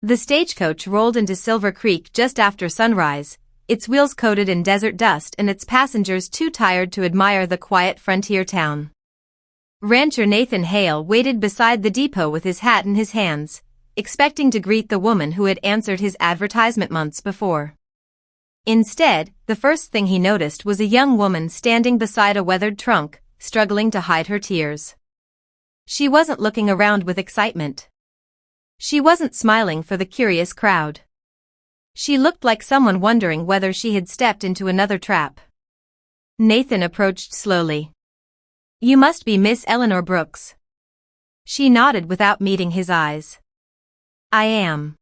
The stagecoach rolled into Silver Creek just after sunrise, its wheels coated in desert dust and its passengers too tired to admire the quiet frontier town. Rancher Nathan Hale waited beside the depot with his hat in his hands, expecting to greet the woman who had answered his advertisement months before. Instead, the first thing he noticed was a young woman standing beside a weathered trunk, struggling to hide her tears. She wasn't looking around with excitement. She wasn't smiling for the curious crowd. She looked like someone wondering whether she had stepped into another trap. Nathan approached slowly. "You must be Miss Eleanor Brooks." She nodded without meeting his eyes. "I am."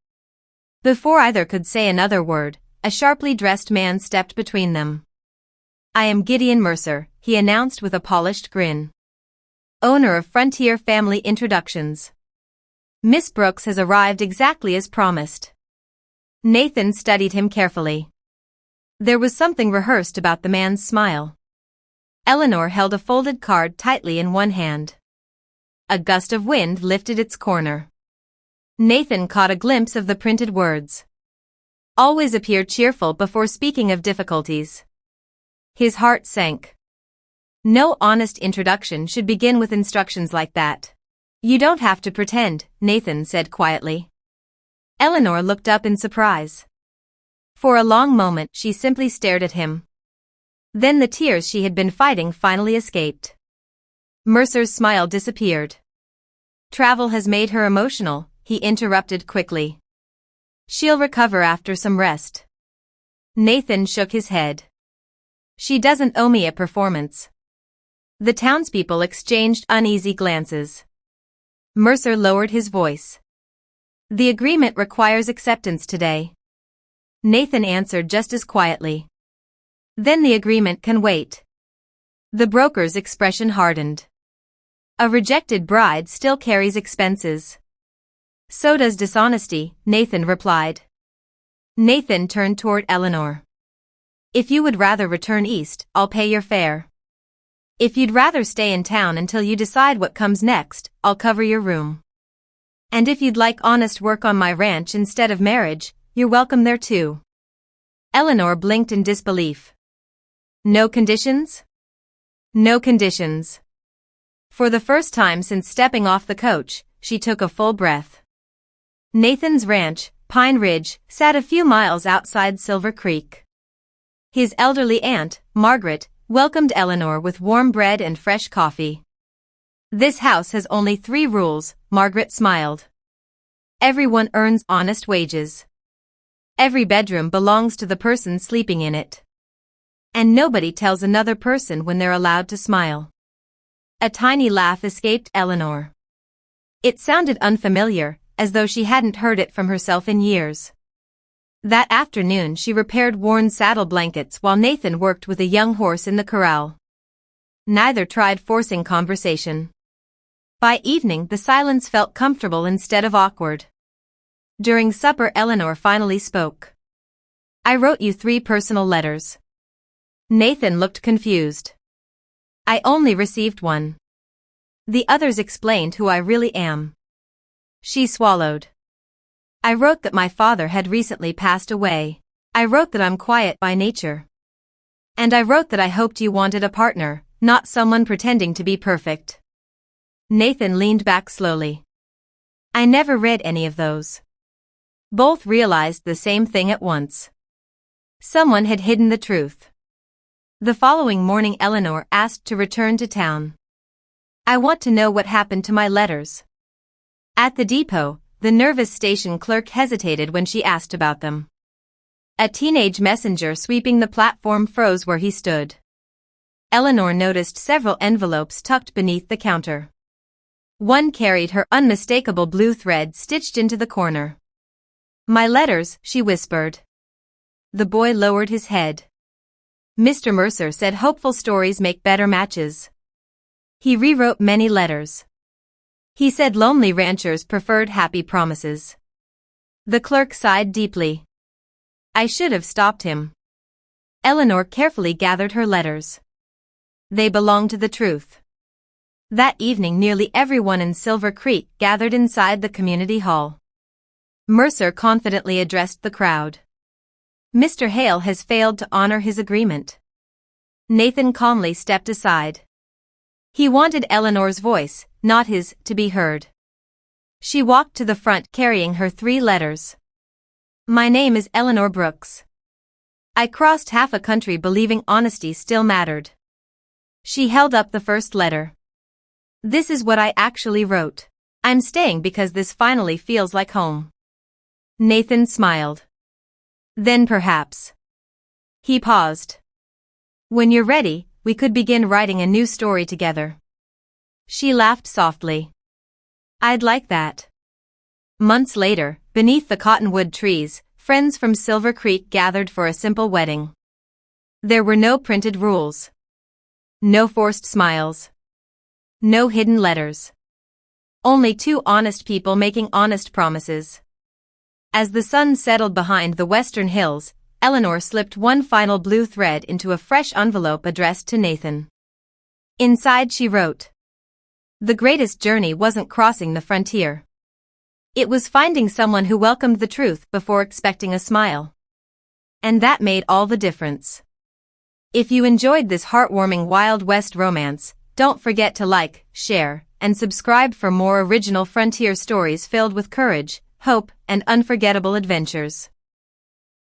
Before either could say another word, a sharply dressed man stepped between them. "I am Gideon Mercer," he announced with a polished grin. "Owner of Frontier Family Introductions. Miss Brooks has arrived exactly as promised." Nathan studied him carefully. There was something rehearsed about the man's smile. Eleanor held a folded card tightly in one hand. A gust of wind lifted its corner. Nathan caught a glimpse of the printed words. "Always appear cheerful before speaking of difficulties." His heart sank. No honest introduction should begin with instructions like that. "You don't have to pretend," Nathan said quietly. Eleanor looked up in surprise. For a long moment she simply stared at him. Then the tears she had been fighting finally escaped. Mercer's smile disappeared. "Travel has made her emotional," he interrupted quickly. "She'll recover after some rest." Nathan shook his head. "She doesn't owe me a performance." The townspeople exchanged uneasy glances. Mercer lowered his voice. "The agreement requires acceptance today." Nathan answered just as quietly. "Then the agreement can wait." The broker's expression hardened. "A rejected bride still carries expenses." "So does dishonesty," Nathan replied. Nathan turned toward Eleanor. "If you would rather return east, I'll pay your fare. If you'd rather stay in town until you decide what comes next, I'll cover your room. And if you'd like honest work on my ranch instead of marriage, you're welcome there too." Eleanor blinked in disbelief. "No conditions?" "No conditions." For the first time since stepping off the coach, she took a full breath. Nathan's ranch, Pine Ridge, sat a few miles outside Silver Creek. His elderly aunt, Margaret, welcomed Eleanor with warm bread and fresh coffee. "This house has only 3 rules," Margaret smiled. "Everyone earns honest wages. Every bedroom belongs to the person sleeping in it. And nobody tells another person when they're allowed to smile." A tiny laugh escaped Eleanor. It sounded unfamiliar, as though she hadn't heard it from herself in years. That afternoon she repaired worn saddle blankets while Nathan worked with a young horse in the corral. Neither tried forcing conversation. By evening the silence felt comfortable instead of awkward. During supper Eleanor finally spoke. "I wrote you 3 personal letters." Nathan looked confused. "I only received one. The others explained who I really am." She swallowed. "I wrote that my father had recently passed away. I wrote that I'm quiet by nature. And I wrote that I hoped you wanted a partner, not someone pretending to be perfect." Nathan leaned back slowly. "I never read any of those." Both realized the same thing at once. Someone had hidden the truth. The following morning Eleanor asked to return to town. "I want to know what happened to my letters." At the depot, the nervous station clerk hesitated when she asked about them. A teenage messenger sweeping the platform froze where he stood. Eleanor noticed several envelopes tucked beneath the counter. One carried her unmistakable blue thread stitched into the corner. "My letters," she whispered. The boy lowered his head. "Mr. Mercer said hopeful stories make better matches. He rewrote many letters. He said lonely ranchers preferred happy promises." The clerk sighed deeply. "I should have stopped him." Eleanor carefully gathered her letters. They belonged to the truth. That evening nearly everyone in Silver Creek gathered inside the community hall. Mercer confidently addressed the crowd. Mr. Hale has failed to honor his agreement. Nathan calmly stepped aside. He wanted Eleanor's voice, not his, to be heard. She walked to the front carrying her 3 letters. My name is Eleanor Brooks. I crossed half a country believing honesty still mattered. She held up the first letter. This is what I actually wrote. I'm staying because this finally feels like home. Nathan smiled. Then perhaps. He paused. When you're ready, we could begin writing a new story together. She laughed softly. I'd like that. Months later, beneath the cottonwood trees, friends from Silver Creek gathered for a simple wedding. There were no printed rules. No forced smiles. No hidden letters. Only 2 honest people making honest promises. As the sun settled behind the western hills, Eleanor slipped one final blue thread into a fresh envelope addressed to Nathan. Inside she wrote, "The greatest journey wasn't crossing the frontier. It was finding someone who welcomed the truth before expecting a smile. And that made all the difference." If you enjoyed this heartwarming Wild West romance, don't forget to like, share, and subscribe for more original frontier stories filled with courage, hope, and unforgettable adventures.